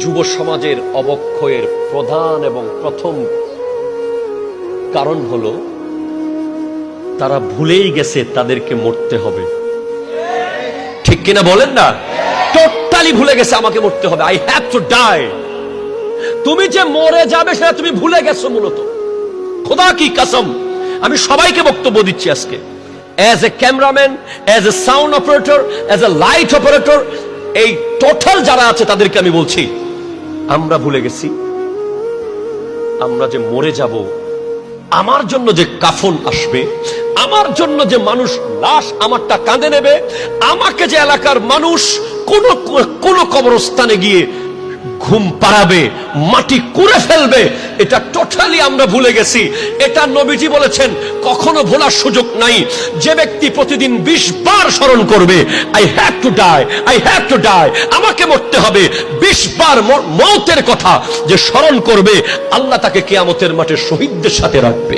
যুব সমাজের অবক্ষয়ের প্রধান এবং প্রথম কারণ হলো তারা ভুলেই গেছে তাদেরকে মরতে হবে। ঠিক কিনা বলেন না? টোটালি ভুলে গেছে আমাকে মরতে হবে, আই হ্যাভ টু ডাই। তুমি যে মরে যাবে সেটা তুমি ভুলে গেছো মূলত। খোদা কি কসম, আমি সবাইকে বক্তব্য দিচ্ছি আজকে, as a cameraman, as a sound operator, as a light operator, এই টোটাল যারা আছে তাদেরকে আমি বলছি, আমরা ভুলে গেছি আমরা যে মরে যাব, আমার জন্য যে কাফন আসবে, আমার জন্য যে মানুষ লাশ আমারটা কাঁধে নেবে, আমাকে যে এলাকার মানুষ কোন কবরস্থানে গিয়ে ঘুম পাড়াবে, মাটি কুড়ে ফেলবে, এটা টোটালি আমরা ভুলে গেছি। এটা নবীজি বলেছেন কখনো ভোলার সুযোগ নাই। যে ব্যক্তি প্রতিদিন 20 বার স্মরণ করবে I have to die, I have to die, আমাকে মরতে হবে, 20 বার মৌতের কথা যে স্মরণ করবে, আল্লাহ তাকে কিয়ামতের মাঠে শহীদদের সাথে রাখবে।